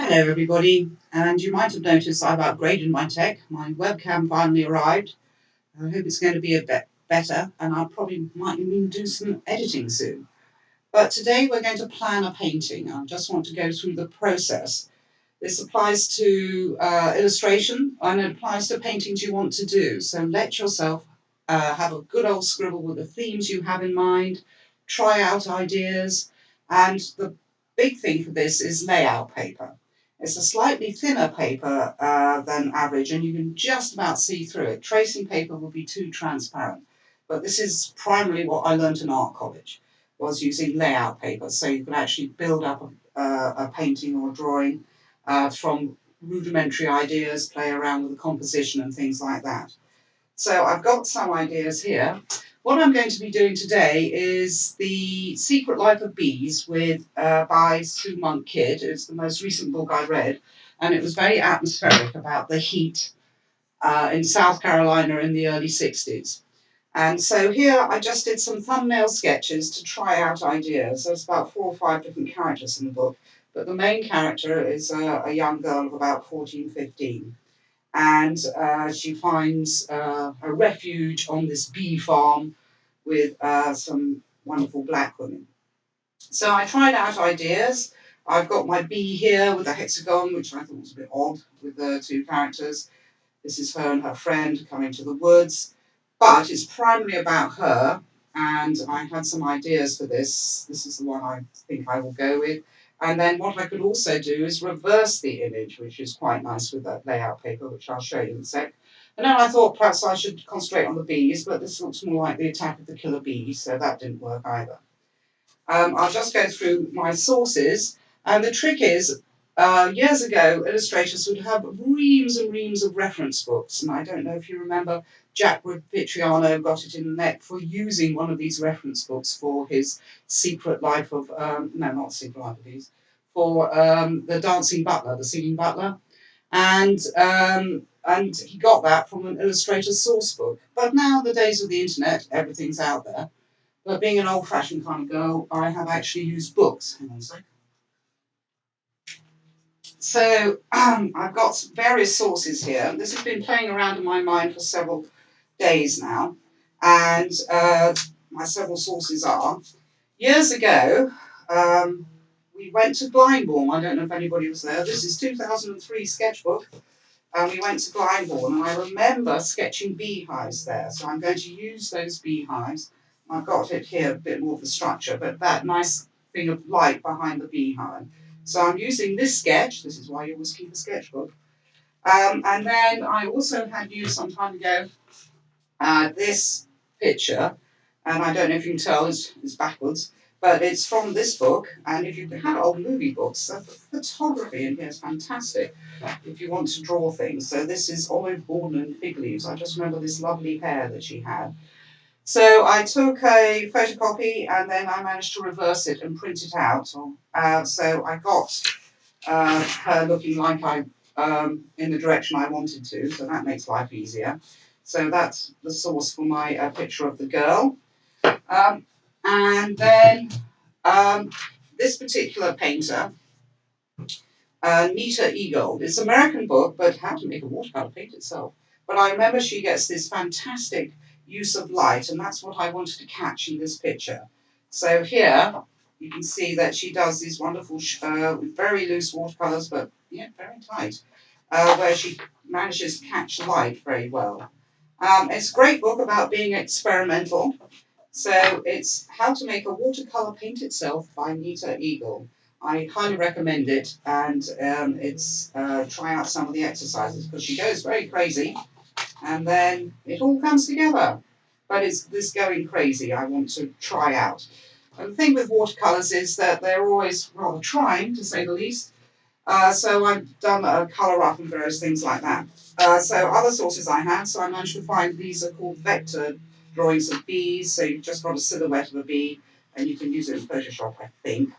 Hello everybody, and you might have noticed I've upgraded my tech. My webcam finally arrived. I hope it's going to be a bit better, and I probably might even do some editing soon. But today we're going to plan a painting. I just want to go through the process. This applies to illustration, and it applies to paintings you want to do. So let yourself have a good old scribble with the themes you have in mind, try out ideas, and the big thing for this is layout paper. It's a slightly thinner paper than average, and you can just about see through it. Tracing paper would be too transparent, but this is primarily what I learned in art college, was using layout paper, so you can actually build up a painting or a drawing from rudimentary ideas, play around with the composition and things like that. So I've got some ideas here. What I'm going to be doing today is The Secret Life of Bees by Sue Monk Kidd. It's the most recent book I read, and it was very atmospheric about the heat in South Carolina in the early 60s. And so here I just did some thumbnail sketches to try out ideas. There's about 4 or 5 different characters in the book, but the main character is a young girl of about 14, 15. And she finds a refuge on this bee farm with some wonderful black women. So I tried out ideas. I've got my bee here with a hexagon, which I thought was a bit odd with the two characters. This is her and her friend coming to the woods, but it's primarily about her, and I had some ideas for this. This is the one I think I will go with. And then what I could also do is reverse the image, which is quite nice with that layout paper, which I'll show you in a sec. And then I thought perhaps I should concentrate on the bees, but this looks more like the attack of the killer bees, so that didn't work either. I'll just go through my sources. And the trick is, years ago, illustrators would have reams and reams of reference books. And I don't know if you remember, Jack Vitriano got it in the neck for using one of these reference books for his Secret Life of, no, not Secret Life of Bees, for the Dancing Butler, the Singing Butler. And he got that from an illustrator's source book. But now, the days of the internet, everything's out there. But being an old-fashioned kind of girl, I have actually used books. Hang on a sec. So I've got various sources here. This has been playing around in my mind for several days now. And my several sources are, years ago, we went to Glyndebourne. I don't know if anybody was there. This is 2003 sketchbook. And we went to Glyndebourne, and I remember sketching beehives there. So I'm going to use those beehives. I've got it here, a bit more of the structure, but that nice thing of light behind the beehive. So I'm using this sketch. This is why you always keep a sketchbook. And then I also had used some time ago this picture, and I don't know if you can tell, it's backwards, but it's from this book. And if you have old movie books, the photography in here is fantastic if you want to draw things. So this is Olive Borden and Fig Leaves. I just remember this lovely hair that she had. So I took a photocopy and then I managed to reverse it and print it out. So I got her looking like in the direction I wanted to, so that makes life easier. So that's the source for my picture of the girl. And then this particular painter, Nita Eagle, it's an American book, but how to make a watercolor paint itself. But I remember she gets this fantastic use of light, and that's what I wanted to catch in this picture. So here you can see that she does these wonderful, very loose watercolors, but yeah, very tight, where she manages to catch light very well. It's a great book about being experimental. So it's How to Make a Watercolor Paint Itself by Nita Eagle. I highly recommend it, and it's try out some of the exercises because she goes very crazy, and then it all comes together. But it's this going crazy I want to try out. And the thing with watercolors is that they're always rather trying, to say the least. So I've done a colour up and various things like that. So other sources I had, so I managed to find these are called vector drawings of bees. So you've just got a silhouette of a bee, and you can use it in Photoshop, I think.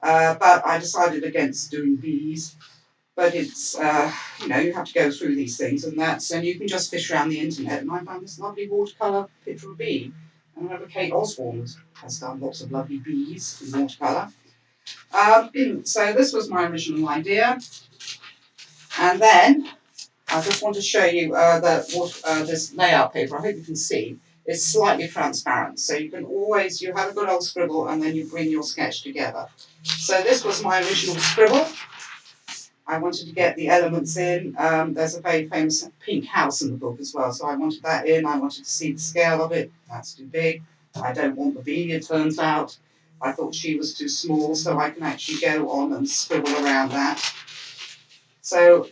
But I decided against doing bees. But it's, you have to go through these things, and you can just fish around the internet. And I found this lovely watercolour picture of a bee. And I remember Kate Osborne has done lots of lovely bees in watercolour. So this was my original idea, and then I just want to show you this layout paper. I hope you can see. It's slightly transparent, so you can always, you have a good old scribble and then you bring your sketch together. So this was my original scribble. I wanted to get the elements in. There's a very famous pink house in the book as well, so I wanted that in. I wanted to see the scale of it. That's too big. I don't want the bee, it turns out. I thought she was too small, so I can actually go on and scribble around that. So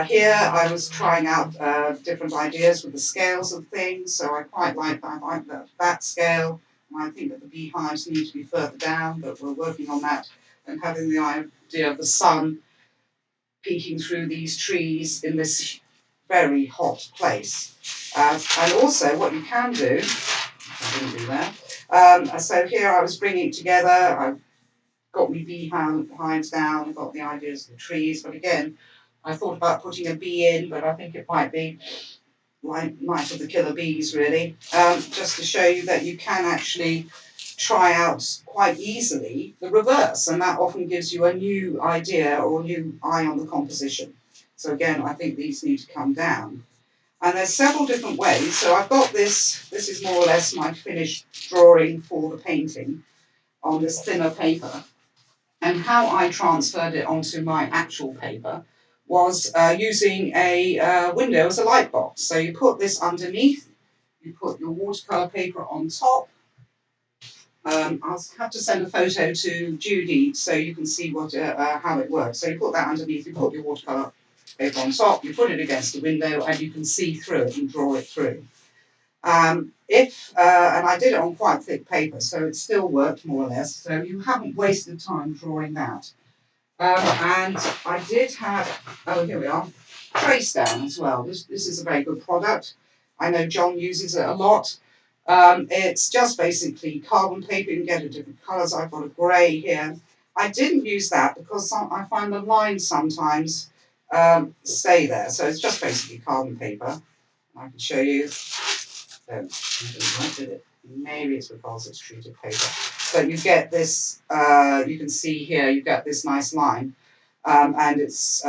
here I was trying out different ideas with the scales of things. So I like that scale. And I think that the beehives need to be further down, but we're working on that and having the idea of the sun peeking through these trees in this very hot place. And also what you can do, I didn't do that. So here I was bringing it together. I've got my beehives down, got the ideas of the trees, but again, I thought about putting a bee in, but I think it might be like Night of the Killer Bees, really, just to show you that you can actually try out quite easily the reverse, and that often gives you a new idea or a new eye on the composition. So again, I think these need to come down. And there's several different ways. So I've got this is more or less my finished drawing for the painting on this thinner paper. And how I transferred it onto my actual paper was using a window as a light box. So you put this underneath, you put your watercolour paper on top. I'll have to send a photo to Judy so you can see how it works. So you put that underneath, you put your watercolour paper on top, you put it against the window, and you can see through it and draw it through. And I did it on quite thick paper, so it still worked more or less. So you haven't wasted time drawing that. And I did have, oh, here we are, trace down as well. This is a very good product. I know John uses it a lot. It's just basically carbon paper. You can get it different colours. I've got a grey here. I didn't use that because I find the lines sometimes stay there. So it's just basically carbon paper. I can show you. I didn't like it. Maybe it's because it's treated paper. But you get this, you can see here, you get this nice line. And it's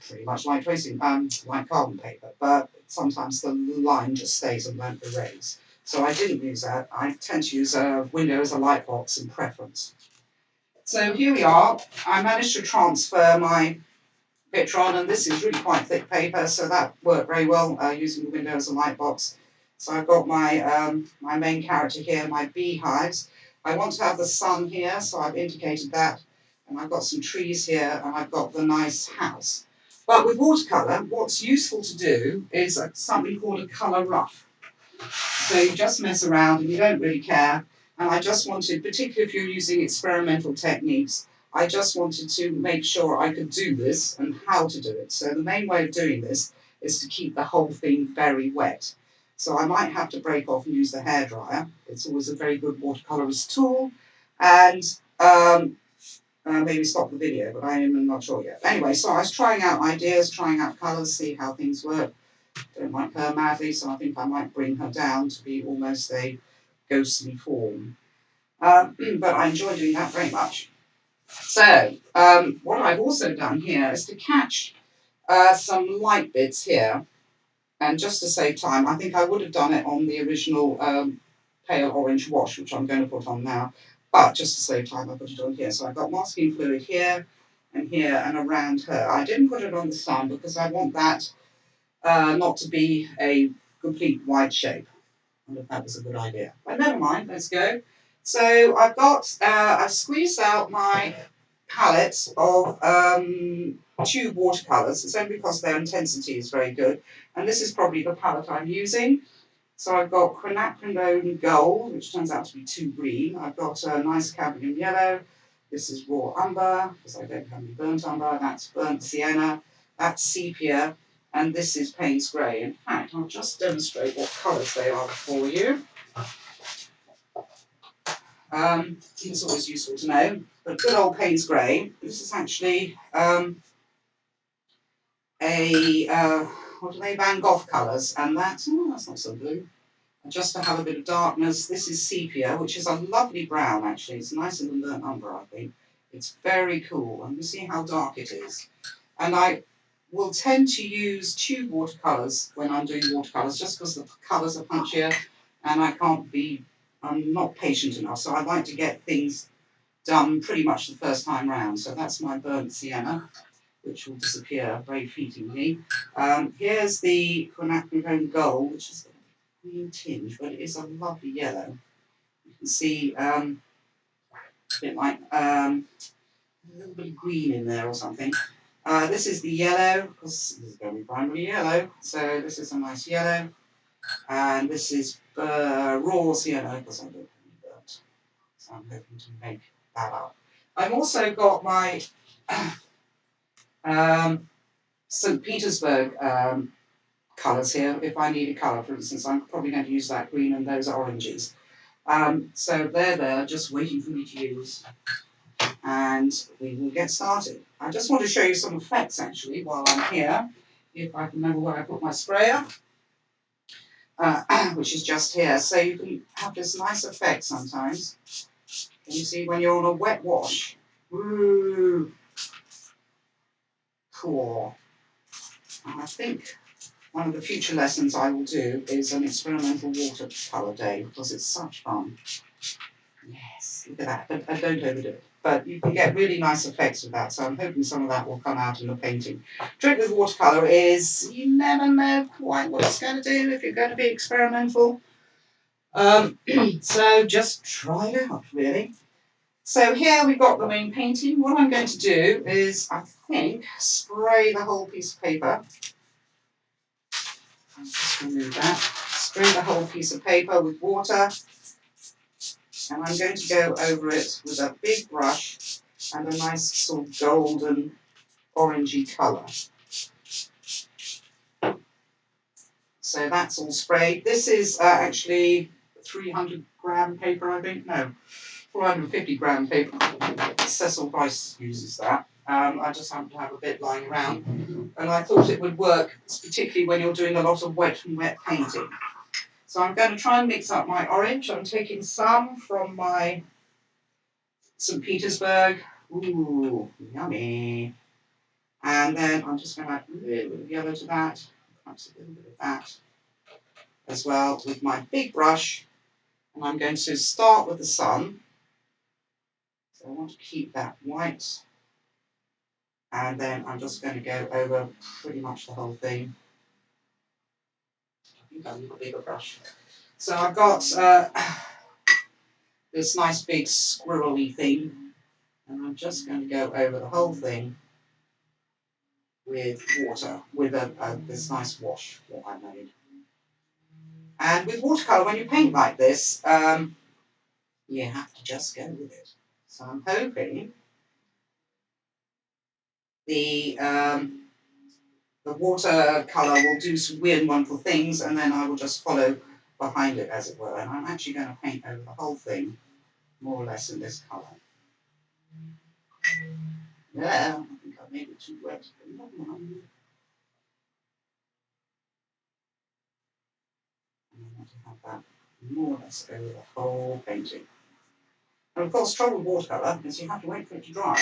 pretty much like tracing, like carbon paper. But sometimes the line just stays and won't erase. So I didn't use that. I tend to use a window as a light box in preference. So here we are. I managed to transfer my picture on, and this is really quite thick paper, so that worked very well using the window as a light box. So I've got my my main character here, my beehives. I want to have the sun here, so I've indicated that. And I've got some trees here, and I've got the nice house. But with watercolour, what's useful to do is something called a colour rough. So you just mess around and you don't really care. And I just wanted, particularly if you're using experimental techniques, I just wanted to make sure I could do this and how to do it. So the main way of doing this is to keep the whole thing very wet. So I might have to break off and use the hairdryer. It's always a very good watercolourist tool. And maybe stop the video, but I am not sure yet. Anyway, so I was trying out ideas, trying out colours, see how things work. Don't like her madly, so I think I might bring her down to be almost a ghostly form. But I enjoy doing that very much. So, what I've also done here is to catch some light bits here. And just to save time, I think I would have done it on the original pale orange wash, which I'm going to put on now. But just to save time, I put it on here. So I've got masking fluid here and around her. I didn't put it on the sun because I want that not to be a complete white shape. I wonder if that was a good idea. But never mind, let's go. So I've squeezed out my palette of tube watercolours. It's only because their intensity is very good. And this is probably the palette I'm using. So I've got quinacridone gold, which turns out to be too green. I've got a nice cadmium yellow. This is raw umber, because I don't have any burnt umber. That's burnt sienna. That's sepia. And this is Payne's grey. In fact, I'll just demonstrate what colours they are for you. It's always useful to know. But good old Payne's grey. This is actually what are they? Van Gogh colours. And that's not so blue. Just to have a bit of darkness, this is sepia, which is a lovely brown actually. It's nicer than burnt umber, I think. It's very cool, and you see how dark it is. And I will tend to use tube watercolours when I'm doing watercolours, just because the colours are punchier, and I'm not patient enough, so I like to get things done pretty much the first time round. So that's my burnt sienna, which will disappear very fleetingly. Here's the quinacridone gold, which is a green tinge, but it is a lovely yellow. You can see a bit like a little bit of green in there or something. This is the yellow, because this is going to be primarily yellow, so this is a nice yellow. And this is raw sienna, because I don't have any burnt. So I'm hoping to make that up. I've also got my St. Petersburg colours here. If I need a colour, for instance, I'm probably going to use that green and those oranges. So they're there, just waiting for me to use. And we will get started. I just want to show you some effects, actually, while I'm here. If I can remember where I put my sprayer, which is just here. So you can have this nice effect sometimes. Can you see when you're on a wet wash? Ooh, cool. And I think one of the future lessons I will do is an experimental watercolour day, because it's such fun. Yes, look at that, but don't overdo it. But you can get really nice effects with that, so I'm hoping some of that will come out in the painting. Trick with watercolour is you never know quite what it's going to do if you're going to be experimental. So just try it out, really. So here we've got the main painting. What I'm going to do is, I think, spray the whole piece of paper. I'll just remove that. Spray the whole piece of paper with water. And I'm going to go over it with a big brush and a nice sort of golden orangey colour. So that's all sprayed. This is actually 300 gram paper, I think. No, 450 gram paper. Cecil Price uses that. I just happen to have a bit lying around. And I thought it would work, particularly when you're doing a lot of wet painting. So I'm going to try and mix up my orange. I'm taking some from my St. Petersburg. Ooh, yummy. And then I'm just going to add a little bit of yellow to that, perhaps a little bit of that as well with my big brush. And I'm going to start with the sun. So I want to keep that white. And then I'm just going to go over pretty much the whole thing. I think I'll need a bigger brush. So I've got this nice big squirrely thing. And I'm just going to go over the whole thing with water, with this nice wash that I made. And with watercolour, when you paint like this, you have to just go with it. So I'm hoping the watercolour will do some weird and wonderful things, and then I will just follow behind it, as it were. And I'm actually going to paint over the whole thing, more or less in this colour. Yeah, I think I made it too wet, but never mind. And I want to have that more or less over the whole painting. And of course, trouble with watercolour is you have to wait for it to dry.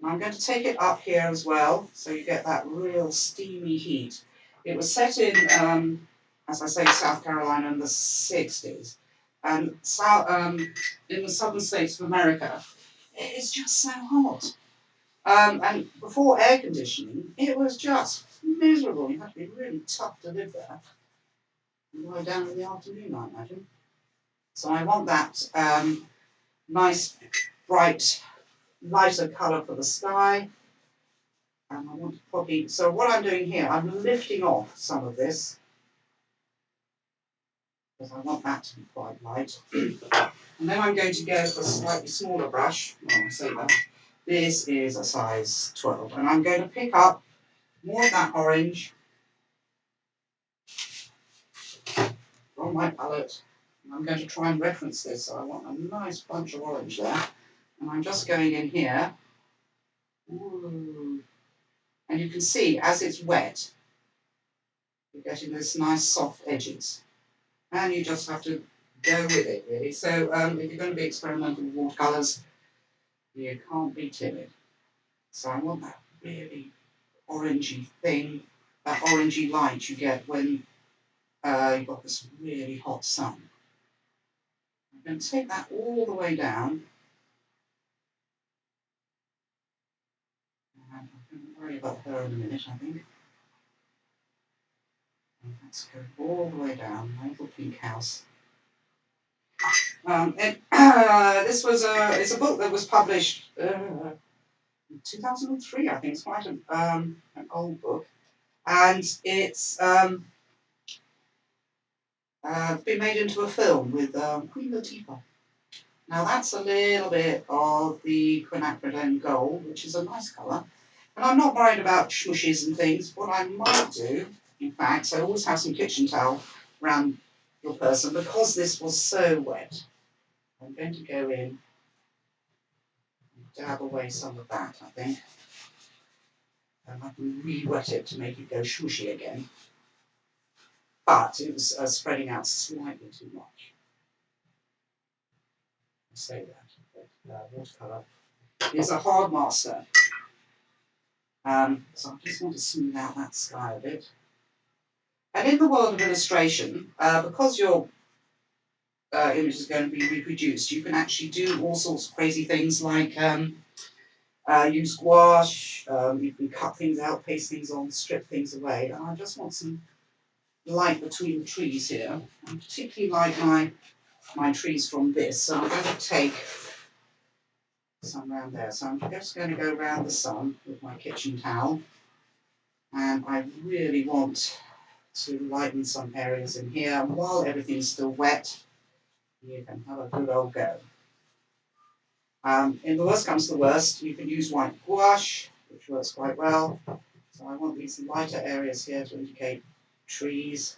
And I'm going to take it up here as well, so you get that real steamy heat. It was set in, as I say, South Carolina in the 60s. And in the southern states of America, it's just so hot. And before air conditioning, it was just miserable. You had to be really tough to live there. You lie down in the afternoon, I imagine. So I want that nice, bright, lighter colour for the sky. And I want to probably, so what I'm doing here, I'm lifting off some of this, because I want that to be quite light. And then I'm going to go for a slightly smaller brush. Oh, I say that. This is a size 12. And I'm going to pick up more of that orange from my palette. And I'm going to try and reference this, so I want a nice bunch of orange there. And I'm just going in here. Ooh. And you can see, as it's wet, you're getting this nice soft edges. And you just have to go with it, really. So if you're going to be experimental with watercolours, You can't be timid. So I want that really orangey thing, that orangey light you get when you've got this really hot sun. I'm going to take that all the way down. And I'm going to worry about her in a minute, I think. And let's go all the way down, my little pink house. It's a book that was published in 2003, I think. It's quite an old book. And it's been made into a film with Queen Latifah. Now that's a little bit of the quinacridone gold, which is a nice colour. And I'm not worried about smooshes and things. What I might do, in fact, so always have some kitchen towel around your person because this was so wet. I'm going to go in and dab away some of that, I think. And I can re-wet it to make it go smooshy again. But it was spreading out slightly too much. I say that. But watercolour is a hard master. So I just want to smooth out that sky a bit. And in the world of illustration, because your image is going to be reproduced, you can actually do all sorts of crazy things like use gouache, you can cut things out, paste things on, strip things away. And I just want some light between the trees here. I particularly like my trees from this, so I'm going to take some around there. So I'm just going to go around the sun with my kitchen towel. And I really want to lighten some areas in here. And while everything's still wet, you can have a good old go. In the worst comes to the worst, you can use white gouache, which works quite well. So I want these lighter areas here to indicate trees.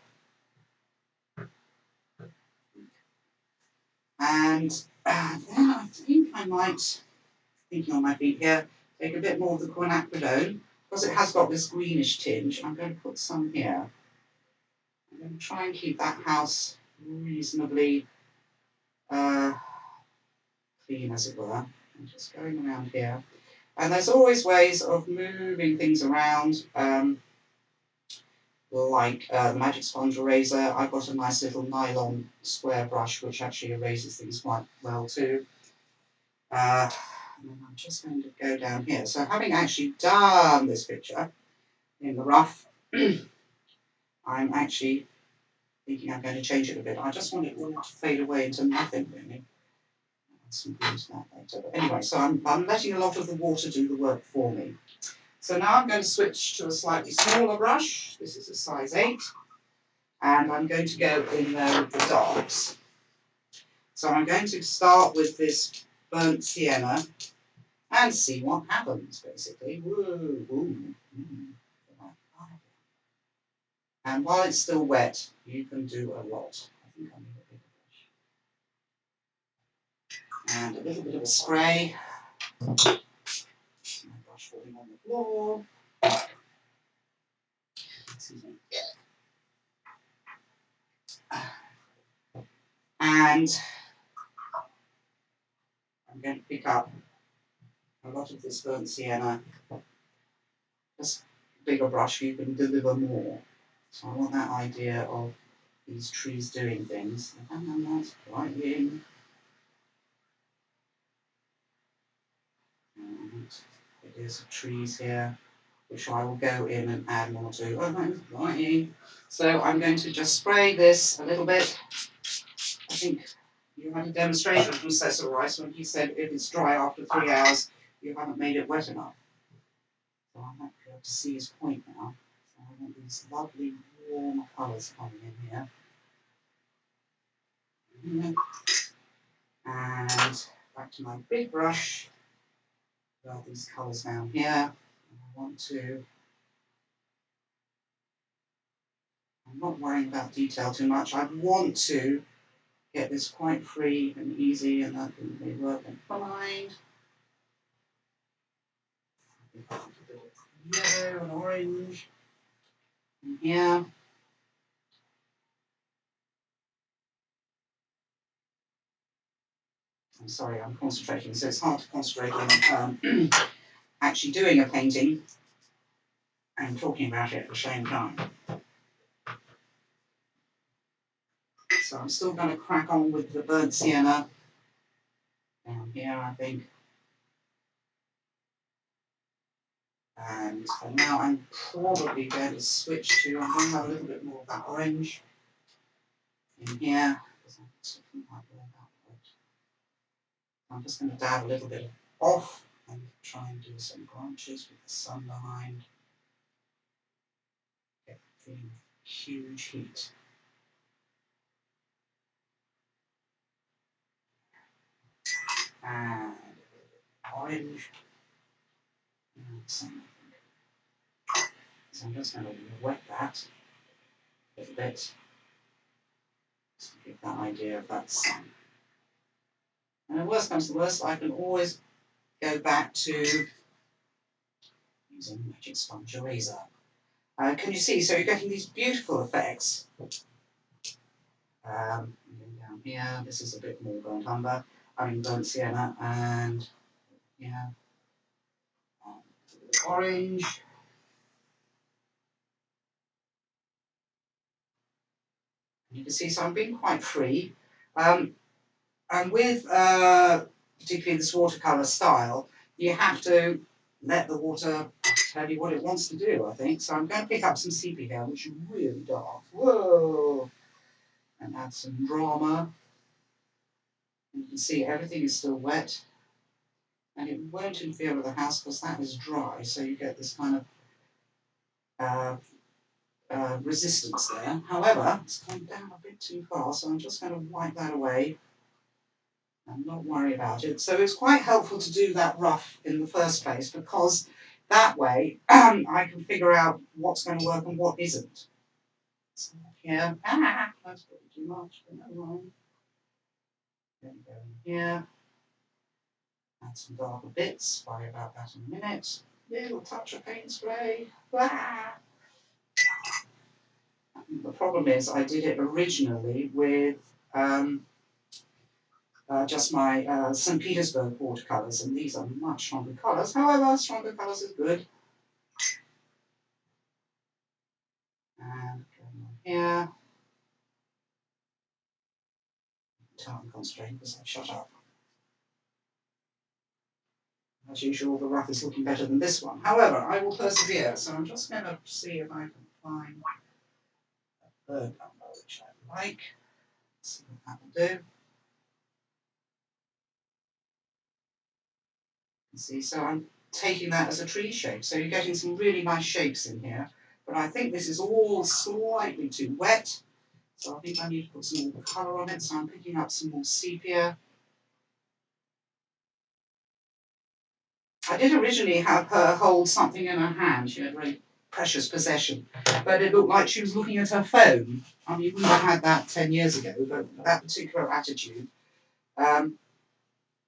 And then I think I might, thinking on my feet here, take a bit more of the quinacridone, because it has got this greenish tinge. I'm going to put some here. I'm going to try and keep that house reasonably clean, as it were. I'm just going around here. And there's always ways of moving things around, like the Magic Sponge Eraser. I've got a nice little nylon square brush which actually erases things quite well too. And I'm just going to go down here. So having actually done this picture in the rough, I'm actually thinking I'm going to change it a bit. I just want it all to fade away into nothing really. Some green to that later. But anyway, so I'm letting a lot of the water do the work for me. So now I'm going to switch to a slightly smaller brush. This is a size 8. And I'm going to go in there with the darks. So I'm going to start with this burnt sienna and see what happens, basically. Woo, woo. And while it's still wet, you can do a lot. I think I need a bigger brush. And a little bit of a spray. My brush falling on the floor. Excuse me. And I'm going to pick up a lot of this burnt sienna. Just a bigger brush, you can deliver more. So I want that idea of these trees doing things. And that's right in. And it is trees here, which I will go in and add more to. Oh, no, right in. So I'm going to just spray this a little bit. I think you had a demonstration from Cecil Rice when he said if it's dry after 3 hours, you haven't made it wet enough. So I might be able to see his point now. So I want these lovely warm colours coming in here. And back to my big brush. Got these colours down here. And I'm not worrying about detail too much. I want to get this quite free and easy, and that can be working fine. A bit of yellow and orange in here. I'm sorry, I'm concentrating, so it's hard to concentrate on actually doing a painting and talking about it at the same time. So I'm still going to crack on with the burnt sienna down here, I think. And now I'm probably going to switch to, I'm going to have a little bit more of that orange in here. I'm just going to dab a little bit off and try and do some branches with the sun behind. Get the huge heat. And orange. And some. So I'm just going to wet that a little bit. Just to give that idea of that sun. And if worst comes to worst, I can always go back to using magic sponge eraser. Can you see? So you're getting these beautiful effects. Down here, this is a bit more burnt umber. Burnt sienna, and yeah, orange. You can see, so I'm being quite free. And with particularly this watercolour style, you have to let the water tell you what it wants to do, I think. So I'm going to pick up some sepia here, which is really dark. Whoa! And add some drama. And you can see everything is still wet. And it won't interfere with the house because that is dry, so you get this kind of resistance there. However, it's come down a bit too far, so I'm just going to wipe that away and not worry about it. So it's quite helpful to do that rough in the first place, because that way I can figure out what's going to work and what isn't. So here, that's probably too much, but never mind. Then go in here, add some darker bits, worry about that in a minute. Little touch of paint spray. The problem is I did it originally with just my St. Petersburg watercolours, and these are much stronger colours. However, stronger colours is good. And going on here. Can't concentrate because I've shut up. As usual, the rough is looking better than this one. However, I will persevere, so I'm just going to see if I can find a bird number which I like. Let's see what that will do. See, so I'm taking that as a tree shape. So you're getting some really nice shapes in here. But I think this is all slightly too wet. So I think I need to put some more colour on it. So I'm picking up some more sepia. I did originally have her hold something in her hand. She had a very precious possession. But it looked like she was looking at her phone. I mean, you wouldn't have had that 10 years ago, but that particular attitude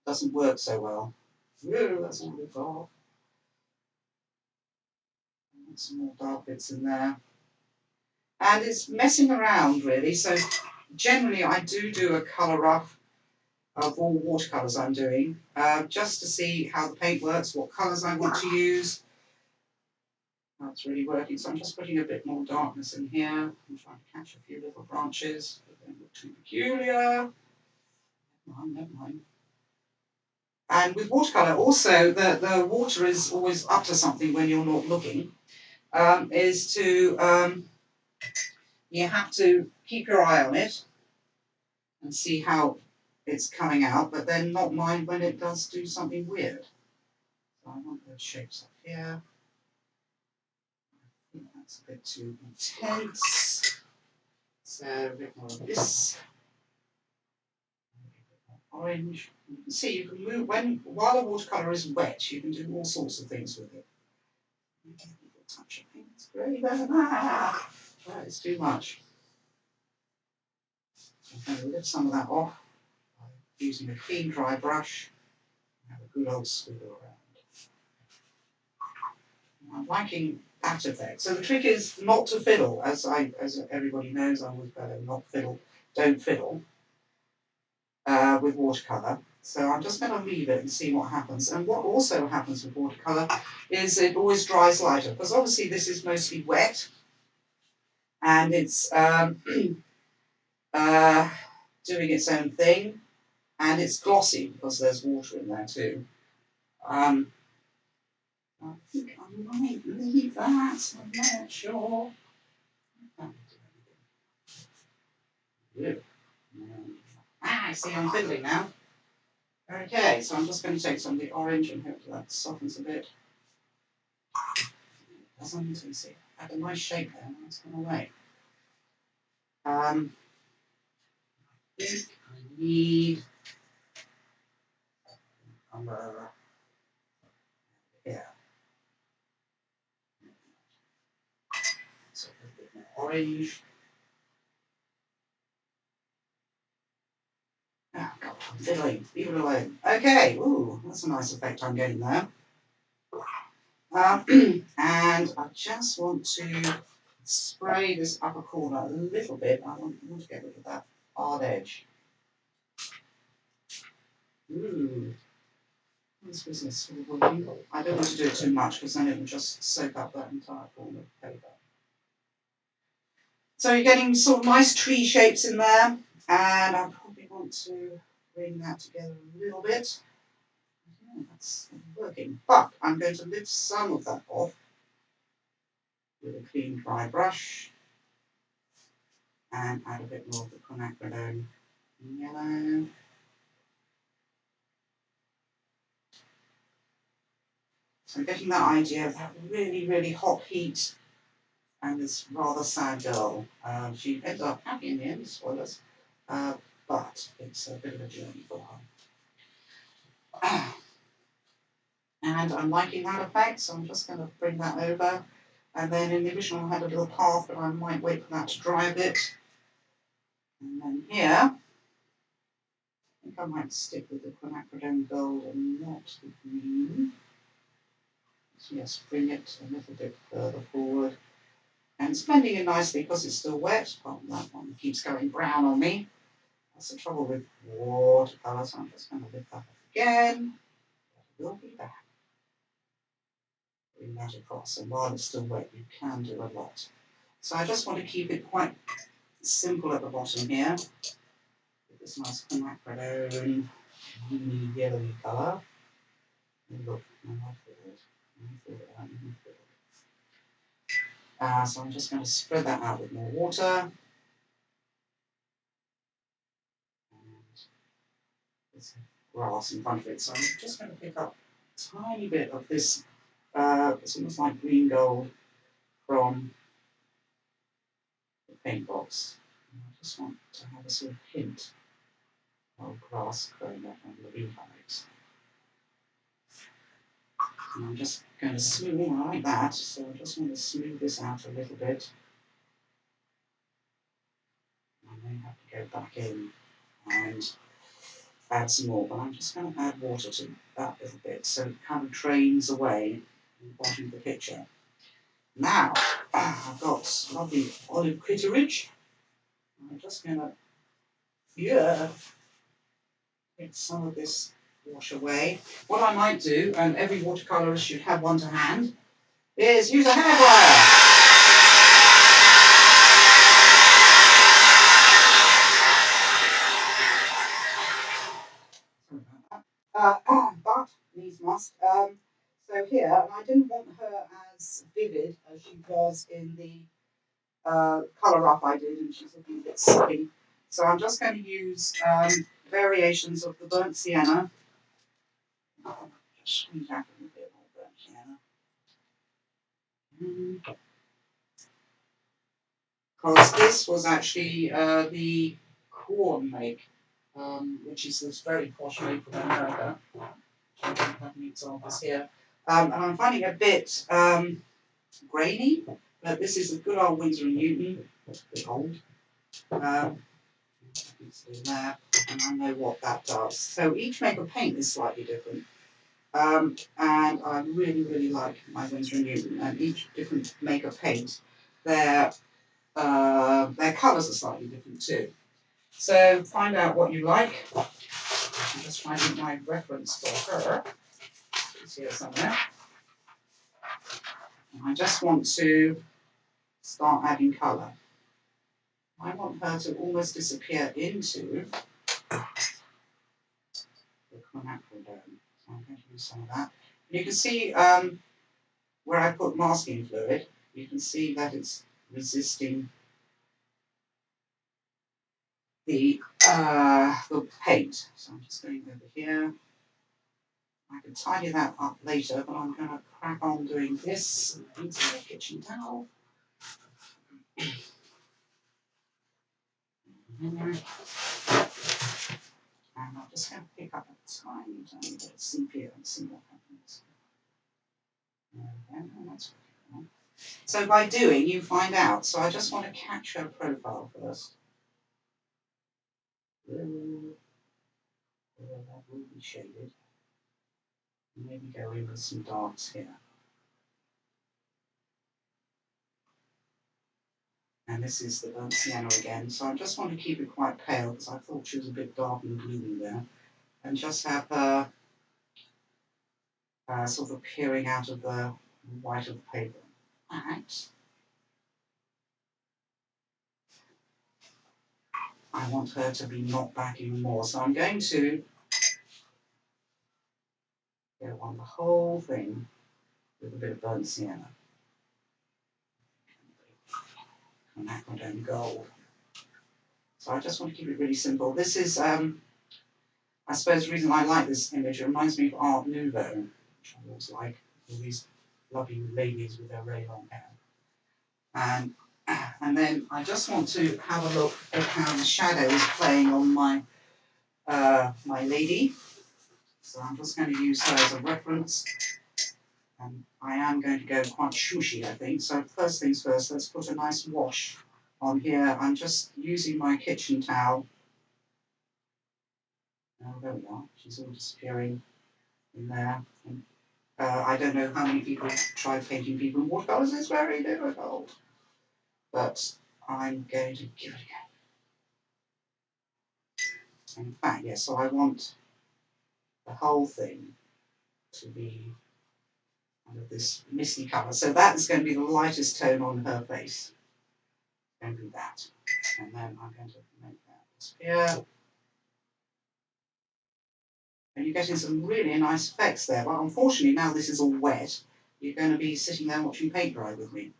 doesn't work so well. Ooh, that's all a bit dark. Some more dark bits in there. And it's messing around, really. So generally, I do a colour rough of all watercolours I'm doing, just to see how the paint works, what colours I want to use. That's really working. So I'm just putting a bit more darkness in here. I'm trying to catch a few little branches that don't look too peculiar. Never mind. And with watercolour, also, the water is always up to something when you're not looking, is to, you have to keep your eye on it and see how it's coming out, but then not mind when it does do something weird. So I want those shapes up here. I think that's a bit too intense. So a bit more of this. A bit more orange. You can see you can move while the watercolour is wet, you can do all sorts of things with it. A touch of paint spray there. That is too much. I'm going to lift some of that off by using a clean dry brush. Have a good old squiggle around. I'm liking that effect. So the trick is not to fiddle, as everybody knows. I always better not fiddle, don't fiddle with watercolour. So I'm just going to leave it and see what happens. And what also happens with watercolour is it always dries lighter, because obviously this is mostly wet and it's doing its own thing, and it's glossy because there's water in there too. I think I might leave that. I'm not sure. I see I'm fiddling now. Okay, so I'm just going to take some of the orange and hope that softens a bit. Doesn't you see? Had a nice shape there, and it's gone away. I think I need umbrella here. So a bit more orange. Ah, God, I'm fiddling. Leave it alone. Okay, ooh, that's a nice effect I'm getting there. And I just want to spray this upper corner a little bit. I want to get rid of that hard edge. Ooh, this business sort of working. I don't want to do it too much because then it will just soak up that entire corner of paper. So you're getting sort of nice tree shapes in there, and I probably want to bring that together a little bit. Yeah, that's working, but I'm going to lift some of that off with a clean dry brush and add a bit more of the quinacridone yellow. So I'm getting that idea of that really, really hot heat and this rather sad girl. She ends up happy in the end, spoilers, but it's a bit of a journey for her. And I'm liking that effect, so I'm just going to bring that over. And then in the original I had a little path, but I might wait for that to dry a bit. And then here, I think I might stick with the quinacridone gold and not the green. So yes, bring it a little bit further forward. And it's blending in nicely because it's still wet. Oh, that one keeps going brown on me. That's the trouble with watercolour, so I'm just going to lift that up again. We'll be back. Bring that across, and while it's still wet, you can do a lot. So I just want to keep it quite simple at the bottom here. With this nice quinacridone yellowy colour. Look, I like it. So I'm just going to spread that out with more water. And there's grass in front of it, so I'm just going to pick up a tiny bit of this. It's almost like green gold from the paint box. And I just want to have a sort of hint of grass growing up on the green palette. And I'm just going to smooth, I like that, so I just want to smooth this out a little bit. I may have to go back in and add some more, but I'm just going to add water to that little bit so it kind of drains away in the bottom of the picture. Now, I've got lovely olive critterage. I'm just going to, get some of this wash away. What I might do, and every watercolourist should have one to hand, is use a hairdryer. But these must. So here, and I didn't want her as vivid as she was in the colour up I did, and she's looking a bit silly. So I'm just going to use variations of the burnt sienna. Just squeeze out a little bit more burnt sienna. Because this was actually the corn make, which is this very posh make from America. I don't have any examples here. And I'm finding it a bit grainy, but this is a good old Winsor & Newton, a bit old. It's in there, and I know what that does. So each make of paint is slightly different. And I really, really like my Winsor & Newton, and each different make of paint, their colours are slightly different too. So find out what you like I'm just finding my reference for her. It's here somewhere. And I just want to start adding colour. I want her to almost disappear into the quinacridone. So I'm going to use some of that. You can see where I put masking fluid, you can see that it's resisting the paint. So I'm just going over here. I can tidy that up later, but I'm going to crack on doing this into the kitchen towel. And I'm just going to pick up a tiny bit of sepia and see what happens. Okay, that's okay. So by doing, you find out. So I just want to catch her profile first. That will be shaded. Maybe go in with some darks here. And this is the burnt sienna again. So I just want to keep it quite pale because I thought she was a bit dark and gloomy there. And just have her sort of appearing out of the white of the paper. Alright. I want her to be knocked back even more. So I'm going to go on the whole thing with a bit of burnt sienna. Quinacridone gold. So I just want to keep it really simple. This is, I suppose, the reason I like this image. It reminds me of Art Nouveau, which I always like. All these lovely ladies with their very long hair. And then I just want to have a look at how the shadow is playing on my my lady. So I'm just going to use her as a reference. And I am going to go quite swooshy, I think. So first things first, let's put a nice wash on here. I'm just using my kitchen towel. Oh, there we are. She's all disappearing in there. And, I don't know how many people try painting people in watercolours. It's very difficult. But I'm going to give it a go. In fact, yes, so I want the whole thing to be kind of this misty colour. So that is going to be the lightest tone on her face. It's going to be that. And then I'm going to make that disappear. And you're getting some really nice effects there. But unfortunately, now this is all wet, you're going to be sitting there watching paint dry with me.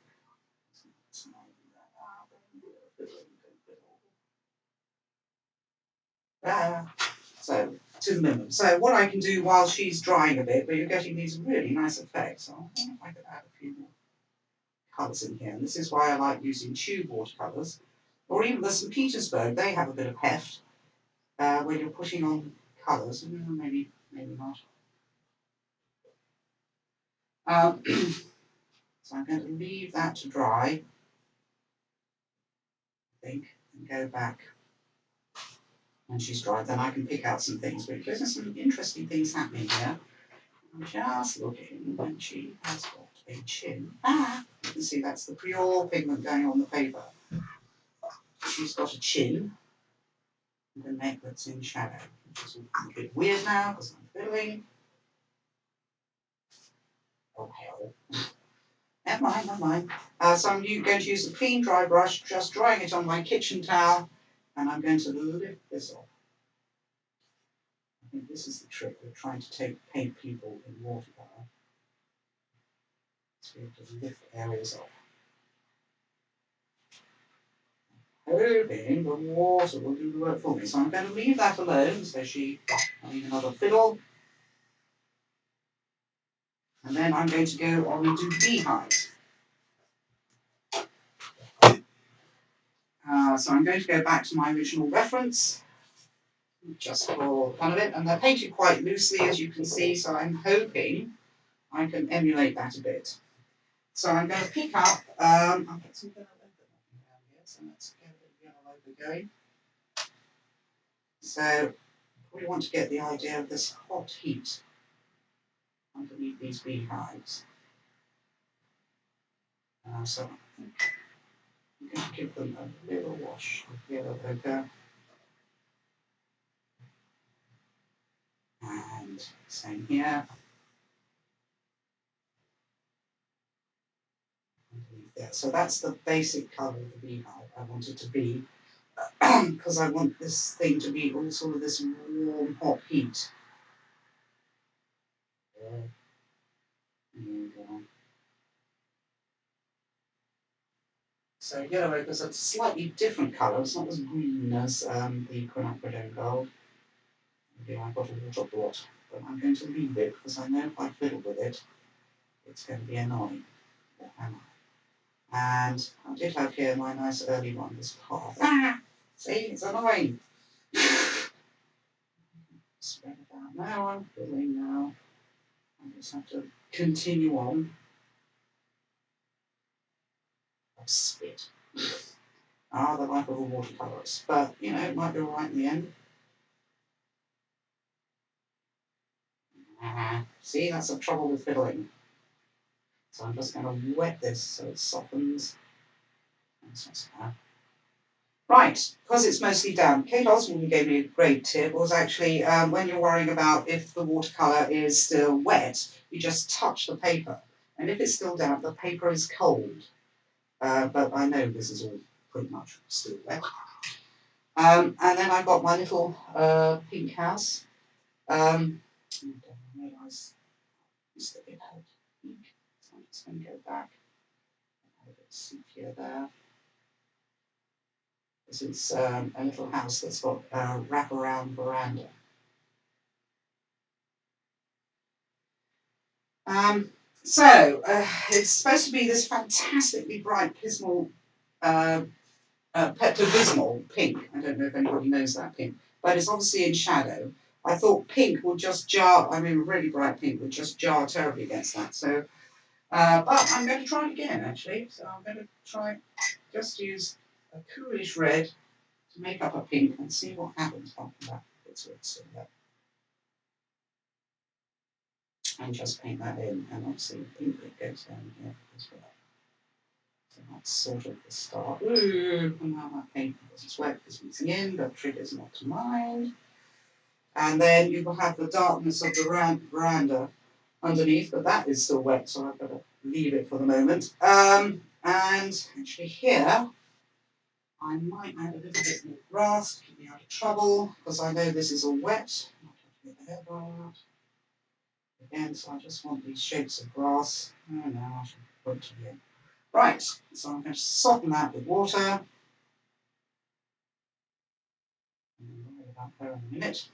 So, to the minimum. So what I can do while she's drying a bit, but you're getting these really nice effects. So I wonder if I could add a few more colours in here. And this is why I like using tube watercolours. Or even the St. Petersburg, they have a bit of heft when you're putting on colours. Maybe not. So I'm going to leave that to dry, I think, and go back when she's dried. Then I can pick out some things. But there's some interesting things happening here. I'm just looking, and she has got a chin. You can see that's the pure pigment going on the paper. She's got a chin and a neck that's in shadow, which is a bit weird now because I'm fiddling. Oh, hell. Never mind, never mind. So I'm going to use a clean, dry brush, just drying it on my kitchen towel, and I'm going to lift this off. I think this is the trick of trying to paint people in watercolour. So you have to lift areas off. Hoping the water will do the work for me. So I'm going to leave that alone, so I need another fiddle. And then I'm going to go on and do beehives. So I'm going to go back to my original reference, just for fun of it. And they're painted quite loosely, as you can see, so I'm hoping I can emulate that a bit. So I'm going to pick up, I've got some yellow ochre down here, so let's get a bit of yellow ochre going. So we want to get the idea of this hot heat underneath these beehives. So I'm going to give them a little wash of yellow ochre. And same here. Yeah, so that's the basic colour of the beehive I want it to be, because I want this thing to be all sort of this warm, hot heat. There you go. So yellow ochre is a slightly different colour. It's not as green as the quinacridone gold. Maybe I've got a water blot, but I'm going to leave it because I know if I fiddle with it, it's going to be annoying. And I did have here my nice early one, this path. Ah! See, it's annoying. Spread it out now. I'm fiddling now. I just have to continue on. I'll spit. Ah, the life of a watercolourist. But, you know, it might be alright in the end. See, that's the trouble with fiddling. So I'm just going to wet this so it softens. Right, because it's mostly damp. Kate Oswald gave me a great tip, was actually when you're worrying about if the watercolour is still wet, you just touch the paper. And if it's still damp, the paper is cold. But I know this is all pretty much still wet. And then I've got my little pink house. I didn't realise it's a bit pink, so I'm just going to go back. A bit of sepia there. This is a little house that's got a wraparound veranda. It's supposed to be this fantastically bright pismal, Pepto-Bismol pink. I don't know if anybody knows that pink, but it's obviously in shadow. I thought pink would just jar, I mean really bright pink would just jar terribly against that. So, but I'm going to try it again actually. So I'm going to try just use a coolish red to make up a pink and see what happens after that. It's still there. And just paint that in, and obviously the pink bit goes down here as well. So that's sort of the start. Ooh, and now that paint is wet is mixing in, but triggers not to mind. And then you will have the darkness of the veranda underneath, but that is still wet, so I've got to leave it for the moment. And actually here, I might add a little bit more grass to keep me out of trouble, because I know this is all wet. I might have to get the hairdryer out. Again, so I just want these shapes of grass. Oh no, I should put it to the end. Right, so I'm going to soften that with water. I'll about there in a minute.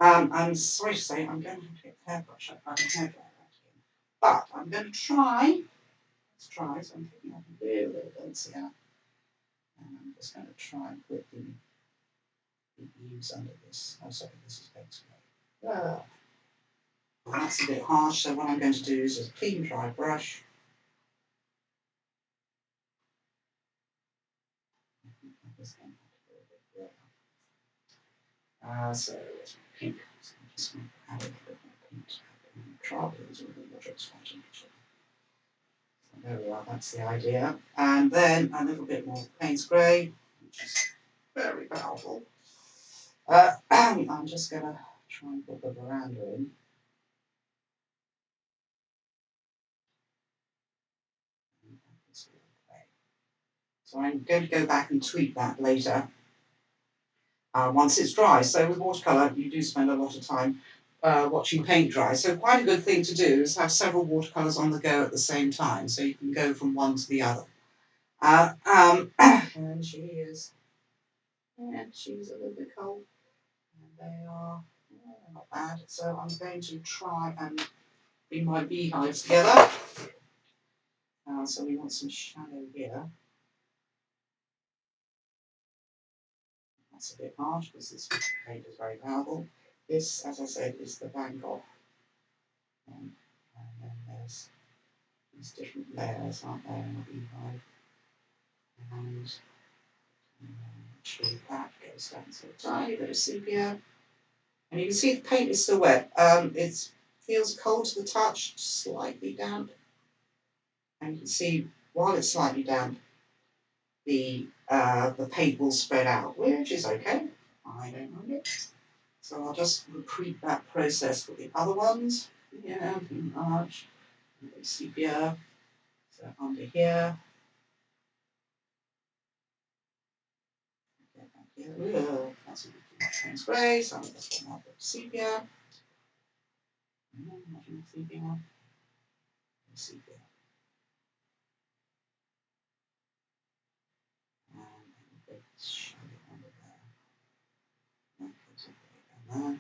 I'm sorry to say I'm going to have to get the hairbrush out and hairdryer out again. But I'm going to try. Let's try. So I'm taking off a little bit of bits here. And I'm just going to try and put the leaves under this. Oh, sorry, this is baked away. That's a bit harsh, so what I'm going to do is just clean, dry brush. So it's pink. So I'm just going to add a little bit more pink. Travelers with the water expansion. So there we are, that's the idea. And then a little bit more Payne's Grey, which is very powerful. I'm just going to try and put the veranda in. So I'm going to go back and tweak that later once it's dry. So with watercolour, you do spend a lot of time watching paint dry. So quite a good thing to do is have several watercolours on the go at the same time, so you can go from one to the other. And she is, yeah, she's a little bit cold. And they are not bad. So I'm going to try and bring my beehives together. So we want some shadow here. That's a bit harsh because this paint is very powerful. This, as I said, is the Van Gogh. And then there's these different layers, aren't there, in the beehive. And actually that goes down to a tiny bit of sepia. And you can see the paint is still wet. It feels cold to the touch, slightly damp. And you can see while it's slightly damp, the paint will spread out, which is okay. I don't mind it. So I'll just repeat that process for the other ones. Yeah, enlarge, sepia. So under here. Get back here. Ooh, that's a bit too grey, so I'm just going to have sepia. Sepia. Sepia. And a bit shadow under there. There.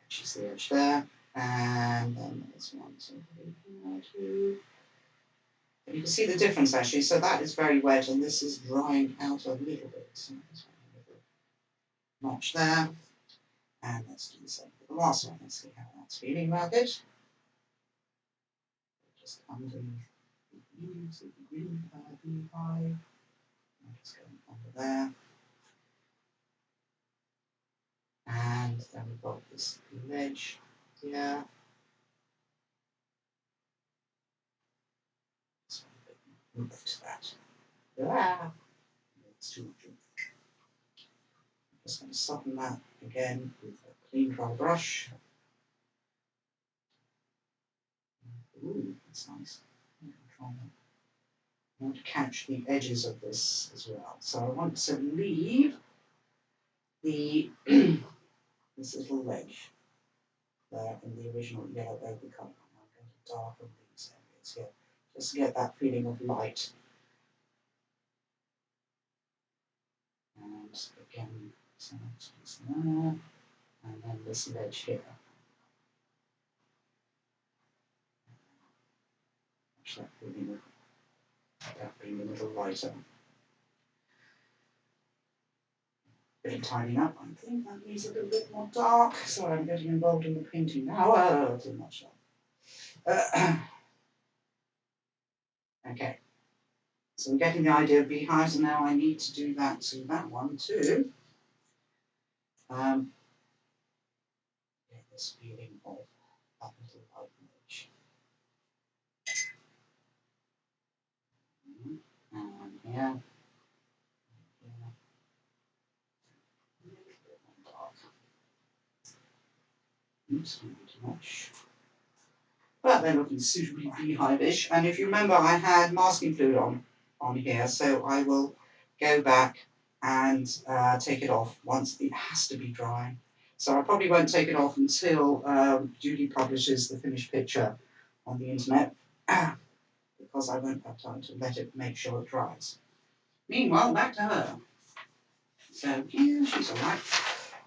Catches the edge there. And then this one. So two. And you can see the difference actually. So that is very wet, and this is drying out a little bit. So there's a little notch there. And let's do the same for the last one. Let's see how that's feeling about it. Just underneath the green beehive. I'm just going under there. And then we've got this ledge here. So move to that. Ah, that's too much. I'm just going to soften that again with a clean dry brush. Ooh, that's nice. I want to catch the edges of this as well. So I want to leave the this little ledge there in the original yellow ochre colour. I'm going to darken these areas here just to get that feeling of light. And again, so that's there, and then this ledge here. Catch that feeling of that being a little lighter. Bit of tidying up, I think that needs a little bit more dark. Sorry, I'm getting involved in the painting now. Oh, too much dark. Okay, so I'm getting the idea of beehives, and now I need to do that to that one too. Get this feeling of that little light edge. And here. Oops, not too much. But they're looking suitably beehive-ish. And if you remember, I had masking fluid on here, so I will go back and take it off once it has to be dry. So I probably won't take it off until Judy publishes the finished picture on the internet, because I won't have time to let it make sure it dries. Meanwhile, back to her. So yeah, she's all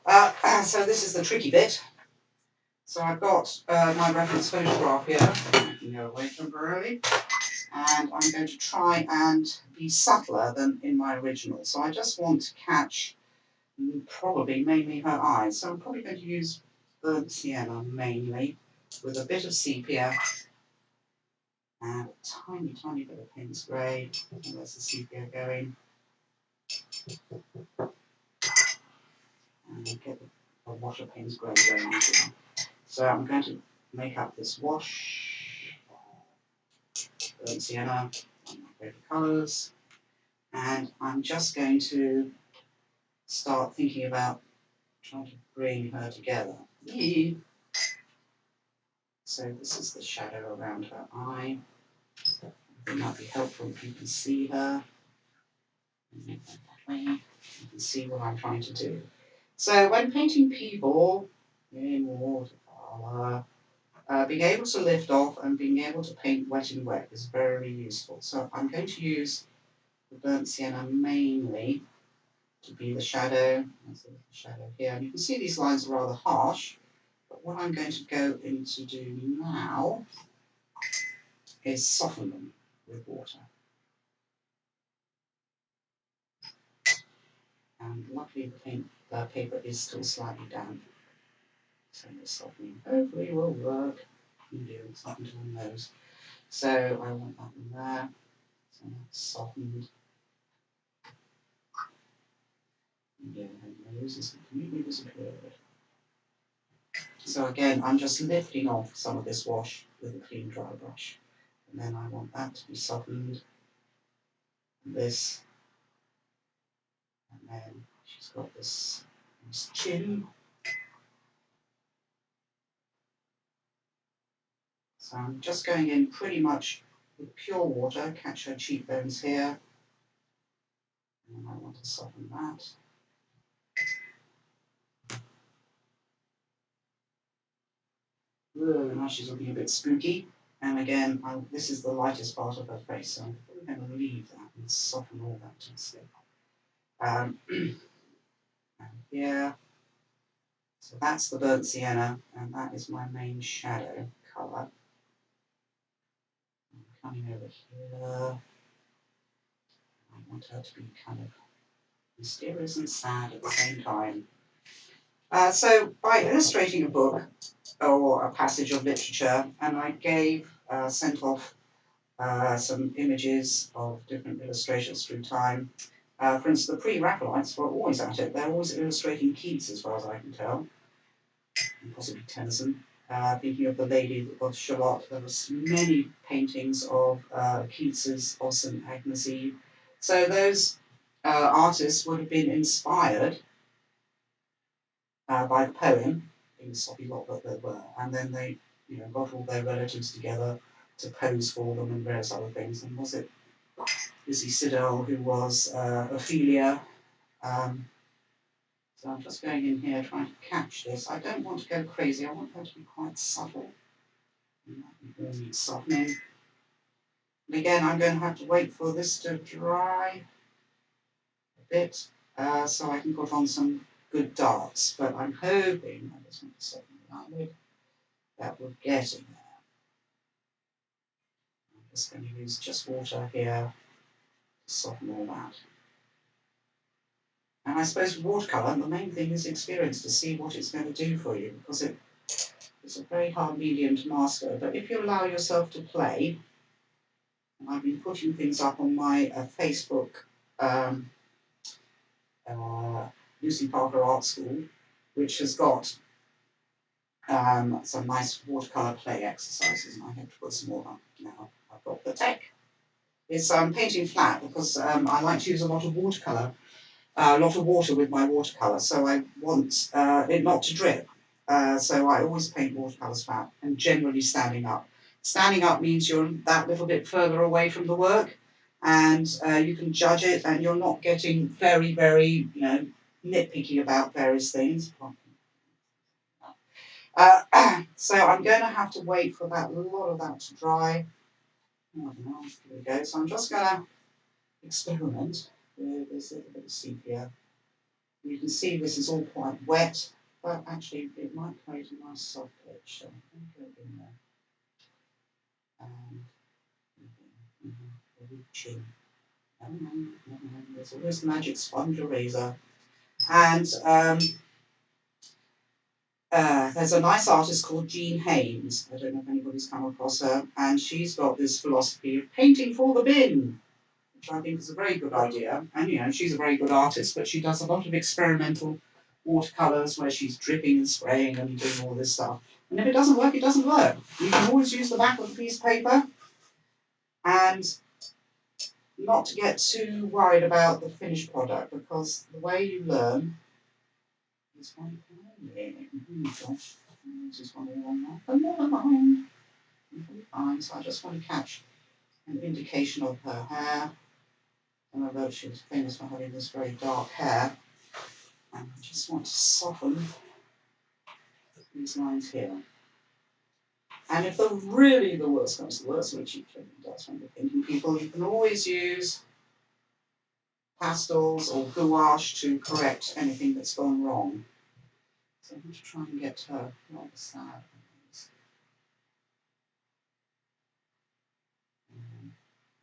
right. So this is the tricky bit. So I've got my reference photograph here. I can go away temporarily. And I'm going to try and be subtler than in my original. So I just want to catch probably mainly her eyes. So I'm probably going to use burnt sienna mainly with a bit of sepia and a tiny, tiny bit of Payne's grey. And there's the sepia going. And get a wash of Payne's grey going. So I'm going to make up this wash, burnt sienna, and my favourite colours. And I'm just going to start thinking about trying to bring her together. So this is the shadow around her eye. It might be helpful if you can see her. You can see what I'm trying to do. So when painting people in watercolour, being able to lift off and being able to paint wet in wet is very useful. So I'm going to use the burnt sienna mainly to be the shadow. That's the shadow here. And you can see these lines are rather harsh. But what I'm going to go into do now is soften them with water. And luckily the paper is still slightly damp. So the softening hopefully will work. It's not until the nose. So I want that in there. So that's softened. Yeah, the nose is completely disappeared. So again, I'm just lifting off some of this wash with a clean dry brush. And then I want that to be softened. This. And then she's got this chin. So I'm just going in pretty much with pure water, catch her cheekbones here. And I want to soften that. Ooh, now she's looking a bit spooky. And again, this is the lightest part of her face, so I'm probably going to leave that and soften all that instead. And here, so that's the burnt sienna, and that is my main shadow colour. Coming over here, I want her to be kind of mysterious and sad at the same time. So by illustrating a book or a passage of literature, and I sent off some images of different illustrations through time. For instance, the pre-Raphaelites were always at it. They're always illustrating Keats, as far as I can tell, and possibly Tennyson. Thinking of the Lady of Shalott, there were many paintings of Keats's of St. Agnes Eve. So those artists would have been inspired by the poem, being a soppy lot that they were, and then they, got all their relatives together to pose for them and various other things. And was it Lizzie Siddall who was Ophelia? So I'm just going in here trying to catch this. I don't want to go crazy. I want her to be quite subtle. All needs softening. And again, I'm going to have to wait for this to dry a bit so I can put on some good darks. But I'm hoping, I just want to soften the eyelid, that we're getting there. I'm just going to use just water here to soften all that. And I suppose with watercolour, the main thing is experience to see what it's going to do for you, because it's a very hard medium to master. But if you allow yourself to play, and I've been putting things up on my Facebook, Lucy Parker Art School, which has got some nice watercolour play exercises, and I have to put some more up now. I've got the tech. It's painting flat because I like to use a lot of watercolour. A lot of water with my watercolour, so I want it not to drip. So I always paint watercolours flat and generally standing up. Standing up means you're that little bit further away from the work, and you can judge it, and you're not getting very, very, nitpicky about various things. So I'm going to have to wait for a lot of that to dry. Oh, no, here we go. So I'm just going to experiment with this little bit of sepia. You can see this is all quite wet, but actually it might create a nice soft edge. So I'm going to go in there. And reaching. There's always the magic sponge eraser. And there's a nice artist called Jean Haynes. I don't know if anybody's come across her. And she's got this philosophy of painting for the bin, which I think is a very good idea. And, she's a very good artist, but she does a lot of experimental watercolours where she's dripping and spraying and doing all this stuff. And if it doesn't work, it doesn't work. You can always use the back of a piece of paper and not to get too worried about the finished product, because the way you learn is by playing. Gosh, this is one along there. But never mind. Fine. So I just want to catch an indication of her hair. And although she was famous for having this very dark hair, and I just want to soften these lines here. And if the worst comes to the worst, which it clearly does when you're painting people, you can always use pastels or gouache to correct anything that's gone wrong. So I'm going to try and get her rather sad.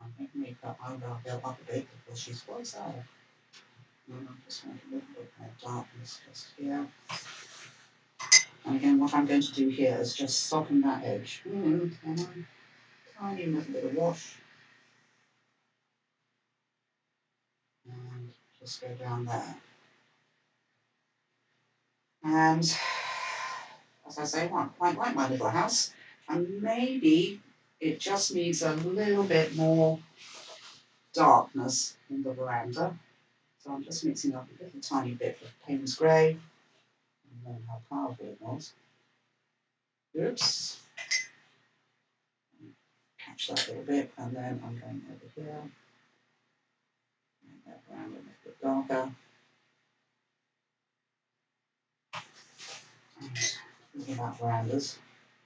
I'm going to make her eyebrow go up a bit because she's quite sad. And I just want a little bit more darkness just here. And again, what I'm going to do here is just soften that edge. Tiny little bit of wash. And just go down there. And as I say, I quite like my little house. And maybe it just needs a little bit more darkness in the veranda. So I'm just mixing up a little tiny bit of Payne's Grey. And then how powerful it was. Oops. match that a little bit, and then I'm going over here, make that brown a little bit darker. And thinking about rounders,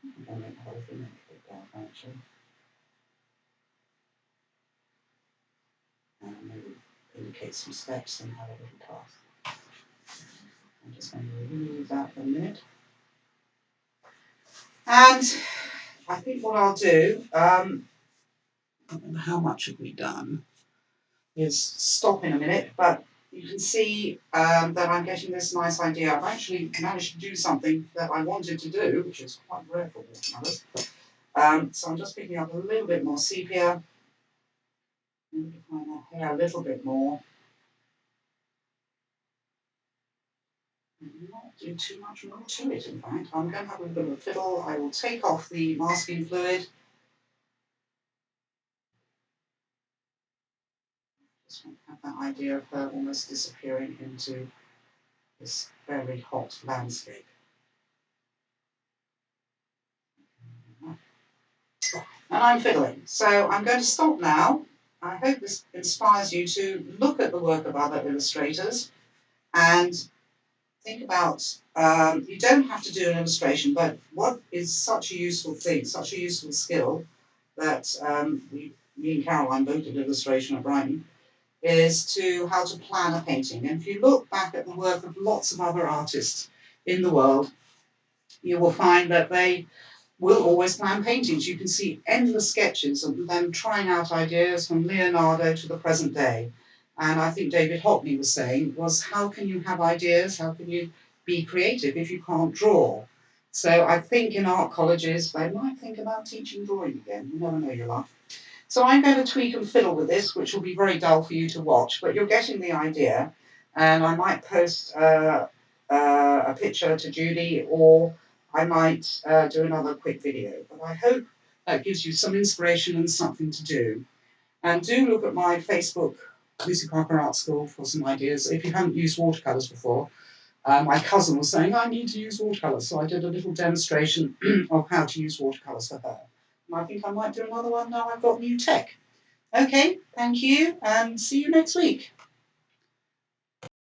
I'm going to make the whole thing a little bit darker actually. And maybe indicate some steps and have a little path. I'm just going to remove that for a minute. And I think what I'll do, I don't know how much have we done, is stop in a minute, but you can see that I'm getting this nice idea. I've actually managed to do something that I wanted to do, which is quite rare for watercolours. So I'm just picking up a little bit more sepia, define that hair a little bit more. Not do too much more to it, in fact. I'm going to have a little bit of a fiddle. I will take off the masking fluid. Just want to have that idea of her almost disappearing into this very hot landscape. And I'm fiddling. So I'm going to stop now. I hope this inspires you to look at the work of other illustrators and think about, you don't have to do an illustration, but what is such a useful thing, such a useful skill that me and Caroline both did illustration at Brighton, is to how to plan a painting. And if you look back at the work of lots of other artists in the world, you will find that they will always plan paintings. You can see endless sketches of them trying out ideas from Leonardo to the present day. And I think David Hockney was saying was, how can you have ideas? How can you be creative if you can't draw? So I think in art colleges, they might think about teaching drawing again. You never know your luck. So I'm going to tweak and fiddle with this, which will be very dull for you to watch, but you're getting the idea. And I might post a picture to Judy, or I might do another quick video. But I hope that gives you some inspiration and something to do. And do look at my Facebook, Lucy Parker Art School, for some ideas. If you haven't used watercolours before, my cousin was saying, I need to use watercolours. So I did a little demonstration of how to use watercolours for her. And I think I might do another one now I've got new tech. Okay, thank you, and see you next week.